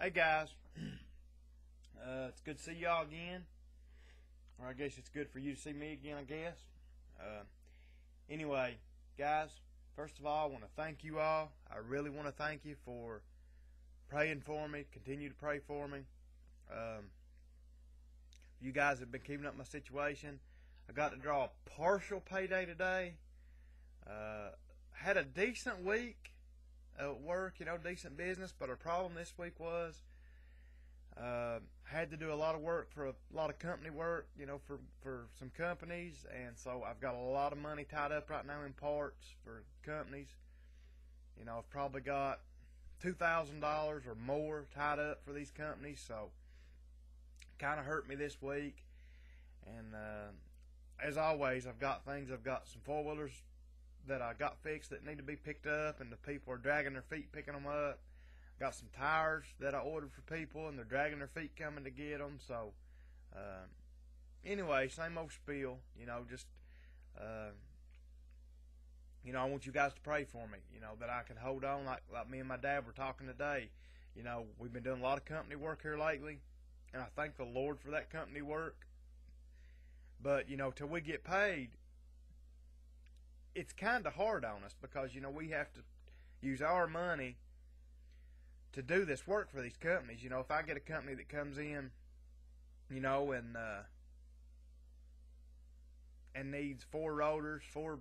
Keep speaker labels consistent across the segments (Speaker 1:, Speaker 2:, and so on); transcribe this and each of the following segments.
Speaker 1: Hey guys, it's good to see y'all again, or I guess it's good for you to see me again. I guess. Uh, anyway, guys, first of all, I want to thank you all. I really want to thank you for praying for me. Continue to pray for me. Um, you guys have been keeping up my situation. I got to draw a partial payday today. Had a decent week at work, decent business, but our problem this week was had to do a lot of work for a lot of company work, for some companies, and so I've got a lot of money tied up right now in parts for companies. I've probably got $2,000 or more tied up for these companies, so kind of hurt me this week. And as always, I've got some four-wheelers that I got fixed that need to be picked up, and the people are dragging their feet picking them up. Got some tires that I ordered for people, and they're dragging their feet coming to get them. So, anyway, same old spiel. I want you guys to pray for me. That I can hold on, like me and my dad were talking today. We've been doing a lot of company work here lately, and I thank the Lord for that company work. But till we get paid, it's kind of hard on us because, we have to use our money to do this work for these companies. If I get a company that comes in, and needs 4 rotors, 4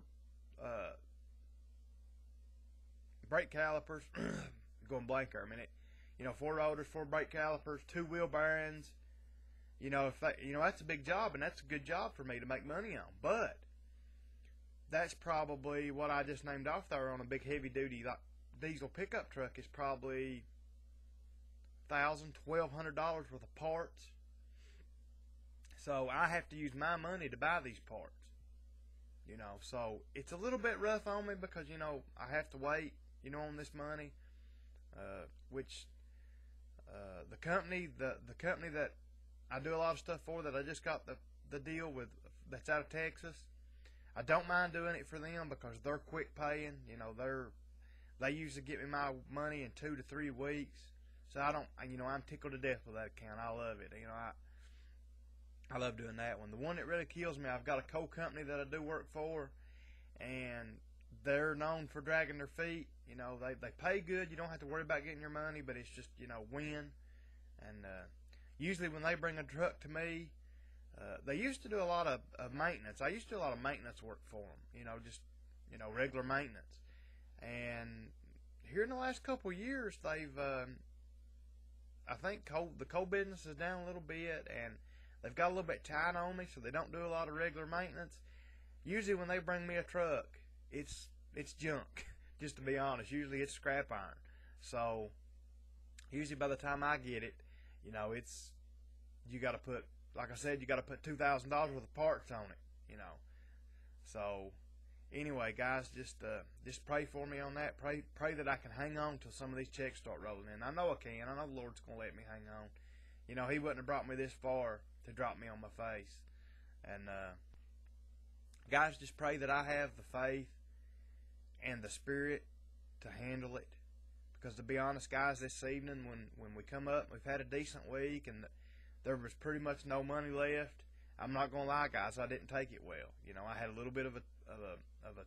Speaker 1: brake calipers, going blank there a minute, 4 rotors, 4 brake calipers, 2 wheel bearings, that's a big job, and that's a good job for me to make money on. But that's probably what I just named off there on a big heavy duty diesel pickup truck is probably $1,200 worth of parts. So I have to use my money to buy these parts. So it's a little bit rough on me because I have to wait on this money, which the company that I do a lot of stuff for, that I just got the deal with, that's out of Texas. I don't mind doing it for them because they're quick paying. They usually get me my money in 2 to 3 weeks. So I'm tickled to death with that account. I love it. I love doing that one. The one that really kills me, I've got a coal company that I do work for, and they're known for dragging their feet. They pay good. You don't have to worry about getting your money, but it's just, when. And usually when they bring a truck to me, they used to do a lot of maintenance. I used to do a lot of maintenance work for them, regular maintenance. And here in the last couple of years, they've, I think the coal business is down a little bit, and they've got a little bit tight on me, so they don't do a lot of regular maintenance. Usually when they bring me a truck, it's junk, just to be honest. Usually it's scrap iron. So usually by the time I get it, you got to put, like I said, you got to put $2,000 worth of parts on it, So anyway, guys, just pray for me on that. Pray that I can hang on till some of these checks start rolling in. I know I can. I know the Lord's going to let me hang on. He wouldn't have brought me this far to drop me on my face. And guys, just pray that I have the faith and the spirit to handle it. Because to be honest, guys, this evening when we come up, we've had a decent week, and there was pretty much no money left. I'm not gonna lie, guys, I didn't take it well. I had a little bit of a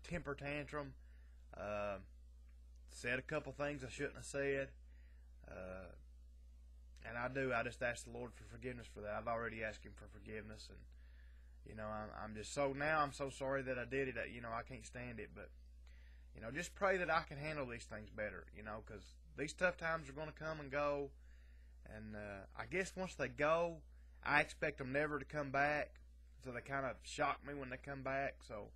Speaker 1: temper tantrum. Said a couple things I shouldn't have said. And I just ask the Lord for forgiveness for that. I've already asked Him for forgiveness, and I'm so sorry that I did it. I can't stand it, but just pray that I can handle these things better. Because these tough times are going to come and go. And I guess once they go, I expect them never to come back. So they kind of shock me when they come back. So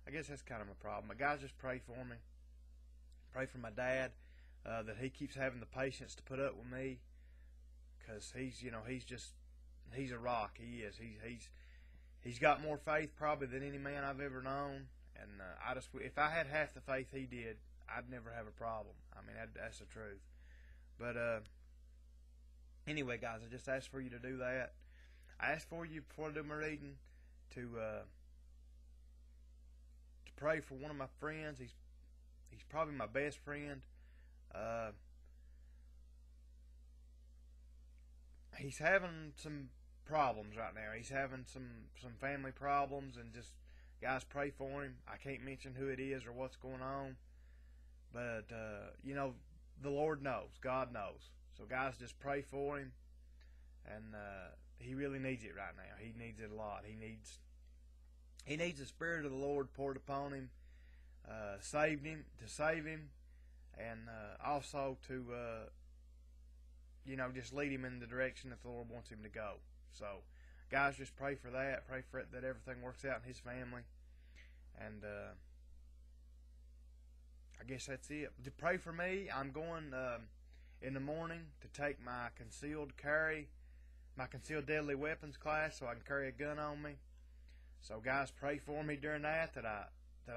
Speaker 1: I guess that's kind of a problem. But guys, just pray for me. Pray for my dad, that he keeps having the patience to put up with me. Because he's a rock. He is. He's got more faith probably than any man I've ever known. And if I had half the faith he did, I'd never have a problem. I mean, that's the truth. But anyway, guys, I just asked for you to do that. I asked for you before I do my reading to pray for one of my friends. He's probably my best friend. he's having some problems right now. He's having some family problems, and just guys, pray for him. I can't mention who it is or what's going on, but you know, the Lord knows, God knows. So guys, just pray for him, and he really needs it right now. He needs it a lot. He needs the Spirit of the Lord poured upon him, to save him, and also to you know, just lead him in the direction that the Lord wants him to go. So, guys, just pray for that. Pray for it, that everything works out in his family. And I guess that's it. To pray for me, I'm going in the morning to take my concealed deadly weapons class, so I can carry a gun on me. So, guys, pray for me during that I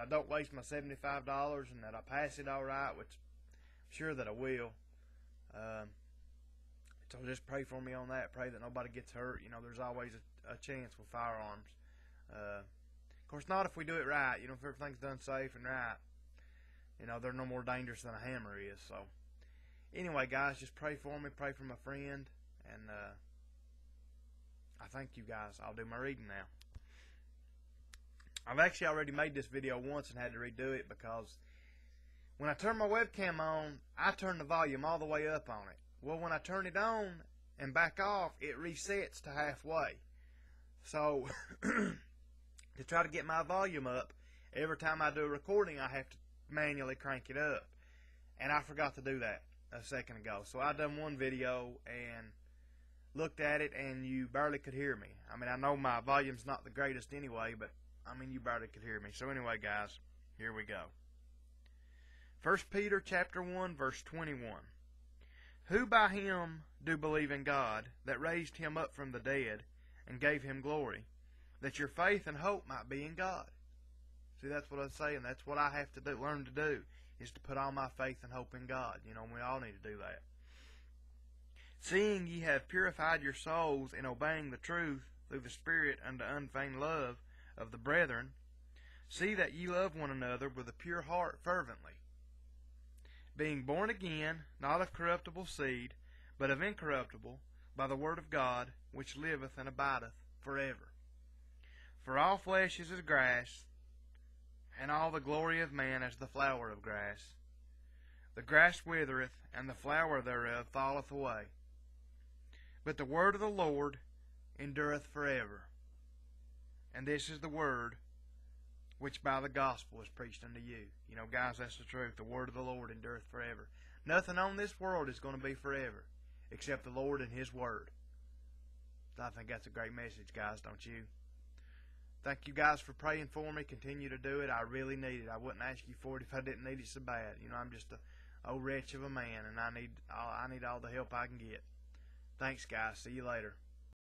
Speaker 1: don't waste my $75 and that I pass it all right, which I'm sure that I will. So just pray for me on that. Pray that nobody gets hurt. You know, there's always a chance with firearms. Of course, not if we do it right. You know, if everything's done safe and right. You know, they're no more dangerous than a hammer is. So, anyway, guys, just pray for me. Pray for my friend. And I thank you guys. I'll do my reading now. I've actually already made this video once and had to redo it because when I turn my webcam on, I turn the volume all the way up on it. Well, when I turn it on and back off, it resets to halfway. So, to try to get my volume up, every time I do a recording, I have to manually crank it up. And I forgot to do that a second ago. So, I done one video and looked at it, and you barely could hear me. I mean, I know my volume's not the greatest anyway, but, I mean, you barely could hear me. So, anyway, guys, here we go. 1 Peter chapter 1, verse 21. Who by him do believe in God, that raised him up from the dead, and gave him glory, that your faith and hope might be in God. See, that's what I'm saying. That's what I have to do, learn to do, is to put all my faith and hope in God. You know, we all need to do that. Seeing ye have purified your souls in obeying the truth through the Spirit unto unfeigned love of the brethren, see that ye love one another with a pure heart fervently, being born again, not of corruptible seed, but of incorruptible, by the word of God, which liveth and abideth forever. For all flesh is as grass, and all the glory of man as the flower of grass. The grass withereth, and the flower thereof falleth away. But the word of the Lord endureth forever. And this is the word which by the gospel is preached unto you. You know, guys, that's the truth. The word of the Lord endureth forever. Nothing on this world is going to be forever except the Lord and His word. I think that's a great message, guys, don't you? Thank you guys for praying for me. Continue to do it. I really need it. I wouldn't ask you for it if I didn't need it so bad. You know, I'm just a old wretch of a man, and I need all the help I can get. Thanks, guys. See you later.